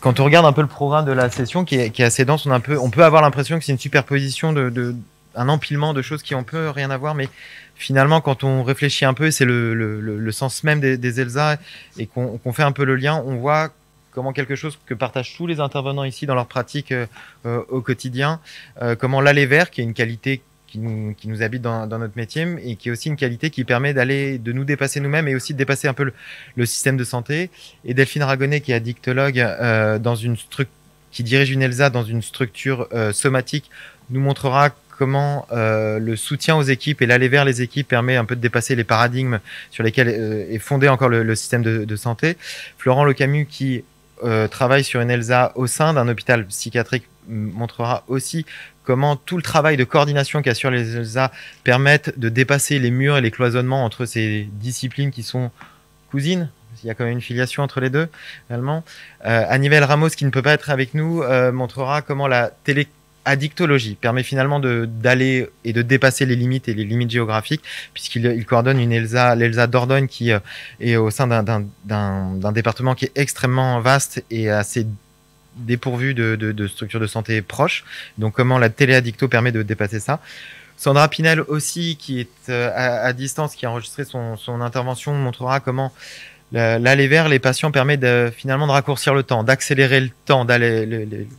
quand on regarde un peu le programme de la session qui est assez dense, on peut avoir l'impression que c'est une superposition un empilement de choses qui ont peu rien à voir, mais finalement, quand on réfléchit un peu, c'est le sens même des ELSA et qu'on fait un peu le lien, on voit comment quelque chose que partagent tous les intervenants ici dans leur pratique au quotidien, comment l'aller vers, qui est une qualité qui nous habite dans notre métier et qui est aussi une qualité qui permet de nous dépasser nous-mêmes et aussi de dépasser un peu le système de santé. Et Delphine Ragonnet, qui est addictologue qui dirige une ELSA dans une structure somatique, nous montrera comment le soutien aux équipes et l'aller vers les équipes permet un peu de dépasser les paradigmes sur lesquels est fondé encore le système de santé. Florent Lecamus, qui travaille sur une ELSA au sein d'un hôpital psychiatrique, montrera aussi comment tout le travail de coordination qu'assurent les ELSA permettent de dépasser les murs et les cloisonnements entre ces disciplines qui sont cousines. Il y a quand même une filiation entre les deux, réellement. Anivelle Ramos, qui ne peut pas être avec nous, montrera comment la téléaddictologie permet finalement d'aller et de dépasser les limites et les limites géographiques, puisqu'il coordonne l'ELSA Dordogne, qui est au sein d'un département qui est extrêmement vaste et assez dépourvu de structures de santé proches. Donc comment la téléaddicto permet de dépasser ça. Sandra Pinel aussi, qui est à distance, qui a enregistré son intervention, montrera comment l'aller vers les patients permet finalement de raccourcir le temps, d'accélérer le temps,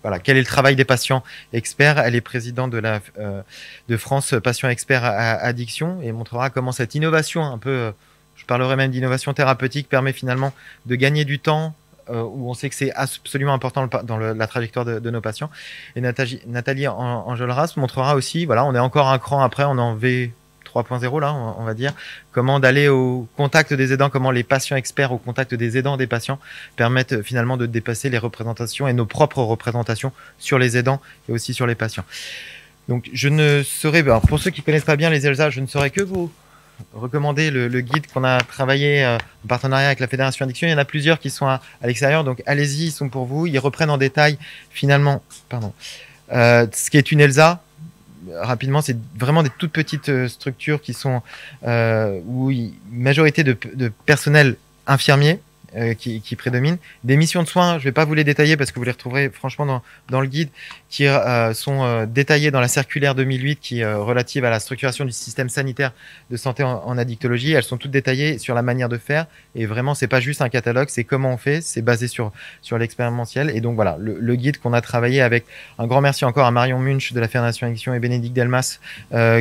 voilà, quel est le travail des patients experts. Elle est présidente de France Patients Experts à Addiction et montrera comment cette innovation, un peu, je parlerai même d'innovation thérapeutique, permet finalement de gagner du temps où on sait que c'est absolument important dans la trajectoire de nos patients. Et Nathalie Enjolras montrera aussi, voilà, on est encore un cran après, on est en V 3.0 là, on va dire, comment d'aller au contact des aidants, comment les patients experts au contact des aidants des patients permettent finalement de dépasser les représentations et nos propres représentations sur les aidants et aussi sur les patients. Donc je ne saurais, alors pour ceux qui connaissent pas bien les ELSA, je ne saurais que vous recommander le guide qu'on a travaillé en partenariat avec la Fédération Addiction. Il y en a plusieurs qui sont à l'extérieur, donc allez-y, ils sont pour vous. Ils reprennent en détail finalement ce qui est une ELSA. Rapidement, c'est vraiment des toutes petites structures qui sont où une majorité de personnel infirmier qui prédominent. Des missions de soins, je ne vais pas vous les détailler parce que vous les retrouverez franchement dans le guide, qui sont détaillées dans la circulaire 2008 qui est relative à la structuration du système sanitaire de santé en addictologie. Elles sont toutes détaillées sur la manière de faire et vraiment, c'est pas juste un catalogue, c'est comment on fait, c'est basé sur l'expérientiel. Et donc voilà, le guide qu'on a travaillé avec un grand merci encore à Marion Munch de la Fédération Addiction et Bénédicte Delmas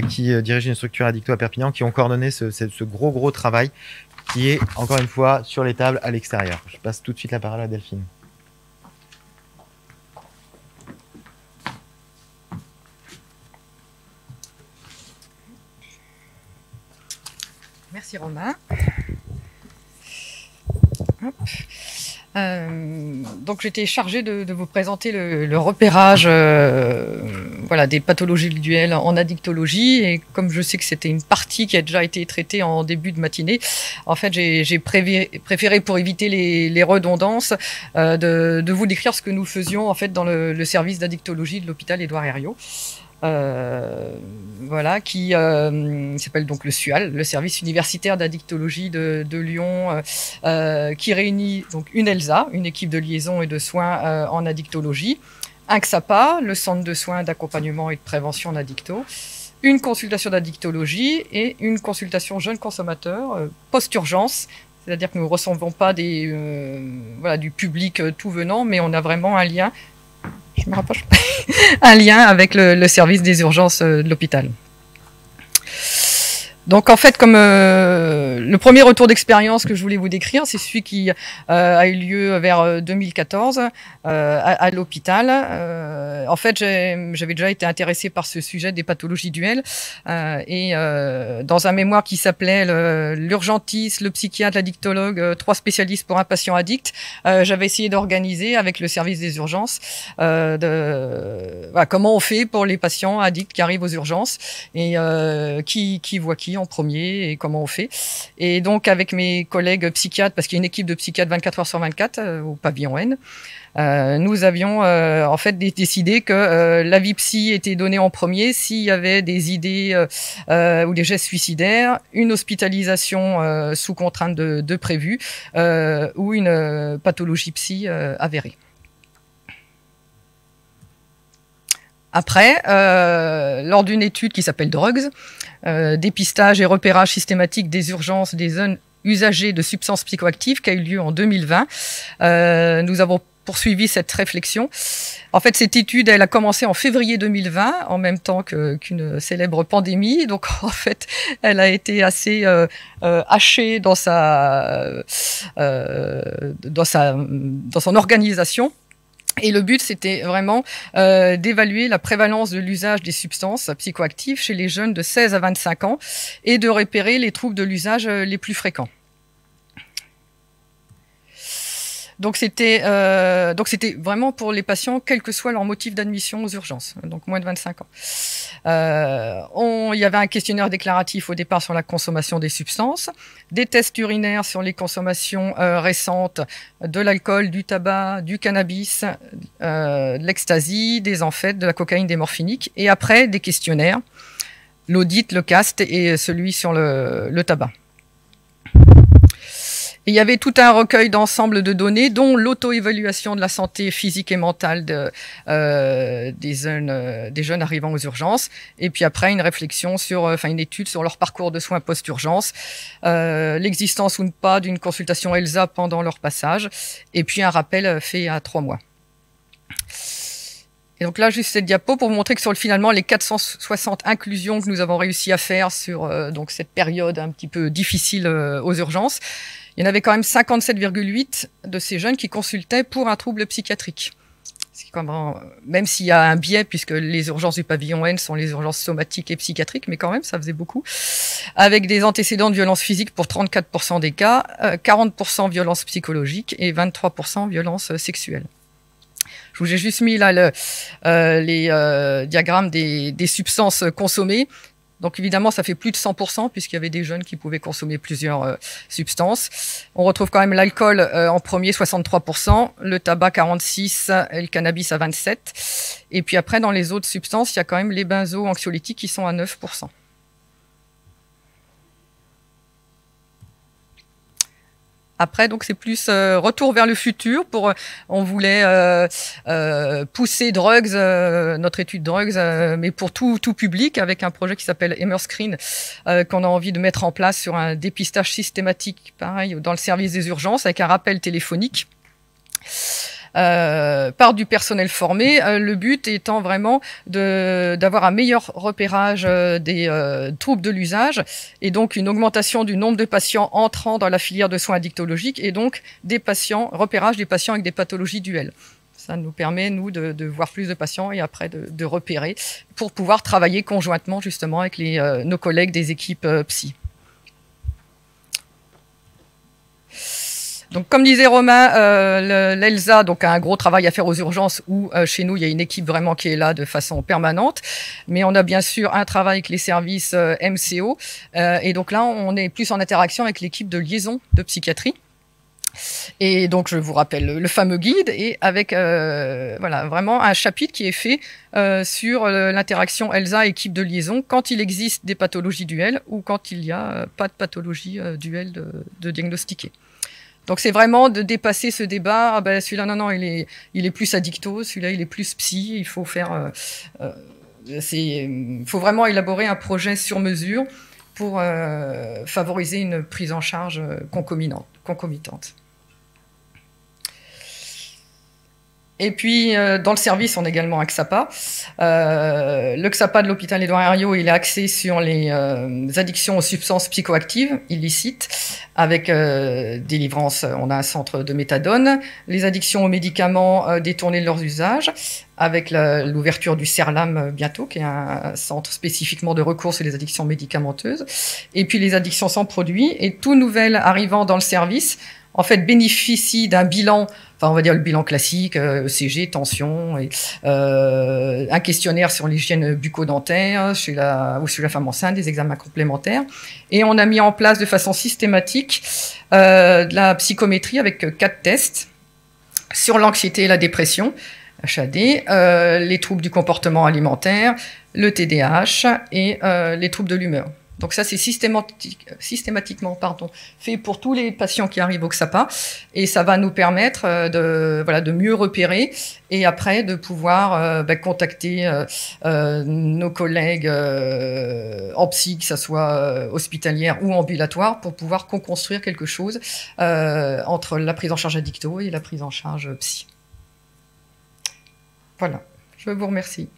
qui dirige une structure addicto à Perpignan, qui ont coordonné ce gros travail qui est, encore une fois, sur les tables à l'extérieur. Je passe tout de suite la parole à Delphine. Merci Romain. Donc j'étais chargée de vous présenter le repérage voilà, des pathologies duelles en addictologie, et comme je sais que c'était une partie qui a déjà été traitée en début de matinée, en fait j'ai préféré, pour éviter les redondances, de vous décrire ce que nous faisions en fait dans le service d'addictologie de l'hôpital Édouard Herriot. Voilà, qui s'appelle donc le SUAL, le service universitaire d'addictologie de Lyon, qui réunit donc une ELSA, une équipe de liaison et de soins en addictologie, un XAPA, le centre de soins d'accompagnement et de prévention d'addicto, une consultation d'addictologie et une consultation jeunes consommateurs post-urgence. C'est-à-dire que nous ne recevons pas voilà, du public tout venant, mais on a vraiment un lien. Je me rapproche. Un lien avec le service des urgences de l'hôpital. Donc en fait, comme le premier retour d'expérience que je voulais vous décrire, c'est celui qui a eu lieu vers 2014 à l'hôpital. En fait, j'avais déjà été intéressée par ce sujet des pathologies duelles et dans un mémoire qui s'appelait l'urgentiste, le psychiatre, l'addictologue, 3 spécialistes pour un patient addict, j'avais essayé d'organiser avec le service des urgences voilà, comment on fait pour les patients addicts qui arrivent aux urgences et qui voit qui en premier et comment on fait. Et donc avec mes collègues psychiatres, parce qu'il y a une équipe de psychiatres 24 heures sur 24 au pavillon N, nous avions en fait décidé que l'avis psy était donné en premier s'il y avait des idées ou des gestes suicidaires, une hospitalisation sous contrainte de prévu ou une pathologie psy avérée. Après, lors d'une étude qui s'appelle Drugs, dépistage et repérage systématique des urgences des jeunes usagers de substances psychoactives, qui a eu lieu en 2020, nous avons poursuivi cette réflexion. En fait, cette étude, elle a commencé en février 2020, en même temps qu'une célèbre pandémie. Donc, en fait, elle a été assez hachée dans son organisation. Et le but, c'était vraiment d'évaluer la prévalence de l'usage des substances psychoactives chez les jeunes de 16 à 25 ans et de repérer les troubles de l'usage les plus fréquents. Donc c'était vraiment pour les patients, quel que soit leur motif d'admission aux urgences, donc moins de 25 ans. Il y avait un questionnaire déclaratif au départ sur la consommation des substances, des tests urinaires sur les consommations récentes de l'alcool, du tabac, du cannabis, de l'ecstasy, des amphètes, de la cocaïne, des morphiniques, et après des questionnaires, l'audit, le CAST et celui sur le tabac. Et il y avait tout un recueil d'ensemble de données, dont l'auto-évaluation de la santé physique et mentale des jeunes arrivant aux urgences. Et puis après, une réflexion une étude sur leur parcours de soins post-urgence, l'existence ou pas d'une consultation ELSA pendant leur passage, et puis un rappel fait à 3 mois. Et donc là, juste cette diapo pour vous montrer que finalement, les 460 inclusions que nous avons réussi à faire sur donc cette période un petit peu difficile aux urgences, il y en avait quand même 57,8 de ces jeunes qui consultaient pour un trouble psychiatrique. Même s'il y a un biais, puisque les urgences du pavillon N sont les urgences somatiques et psychiatriques, mais quand même, ça faisait beaucoup. Avec des antécédents de violence physique pour 34% des cas, 40% violence psychologique et 23% violence sexuelle. Je vous ai juste mis là les diagrammes des substances consommées. Donc évidemment, ça fait plus de 100% puisqu'il y avait des jeunes qui pouvaient consommer plusieurs substances. On retrouve quand même l'alcool en premier, 63%, le tabac 46% et le cannabis à 27%. Et puis après, dans les autres substances, il y a quand même les benzo-anxiolytiques qui sont à 9%. Après, donc c'est plus retour vers le futur. On voulait pousser Drugs, notre étude Drugs, mais pour tout public, avec un projet qui s'appelle Emerscreen, qu'on a envie de mettre en place sur un dépistage systématique, pareil, dans le service des urgences, avec un rappel téléphonique. Par du personnel formé, le but étant vraiment d'avoir un meilleur repérage des troubles de l'usage et donc une augmentation du nombre de patients entrant dans la filière de soins addictologiques et donc repérage des patients avec des pathologies duelles. Ça nous permet, nous, de voir plus de patients et après de repérer pour pouvoir travailler conjointement justement avec nos collègues des équipes psy. Donc, comme disait Romain, l'ELSA donc a un gros travail à faire aux urgences où chez nous il y a une équipe vraiment qui est là de façon permanente, mais on a bien sûr un travail avec les services MCO et donc là on est plus en interaction avec l'équipe de liaison de psychiatrie. Et donc je vous rappelle le fameux guide et avec voilà vraiment un chapitre qui est fait sur l'interaction ELSA équipe de liaison quand il existe des pathologies duelles ou quand il n'y a pas de pathologie duelle de diagnostiquer. Donc c'est vraiment de dépasser ce débat. Ah ben celui-là non il est plus addicto, celui-là il est plus psy. Il faut faire, faut vraiment élaborer un projet sur mesure pour favoriser une prise en charge concomitante. Et puis, dans le service, on a également un XAPA. Le XAPA de l'hôpital Édouard Herriot, il est axé sur les addictions aux substances psychoactives illicites, avec délivrance, on a un centre de méthadone, les addictions aux médicaments détournés de leurs usages, avec l'ouverture du CERLAM bientôt, qui est un centre spécifiquement de recours sur les addictions médicamenteuses, et puis les addictions sans produit, et tout nouvel arrivant dans le service, en fait, bénéficie d'un bilan, enfin on va dire le bilan classique, ECG, tension, et, un questionnaire sur l'hygiène bucco-dentaire chez la femme enceinte, des examens complémentaires. Et on a mis en place de façon systématique de la psychométrie avec 4 tests sur l'anxiété et la dépression, HAD, les troubles du comportement alimentaire, le TDAH et les troubles de l'humeur. Donc ça, c'est systématiquement fait pour tous les patients qui arrivent au XAPA, et ça va nous permettre de mieux repérer et après de pouvoir contacter nos collègues en psy, que ça soit hospitalière ou ambulatoire, pour pouvoir co-construire quelque chose entre la prise en charge addicto et la prise en charge psy. Voilà, je vous remercie.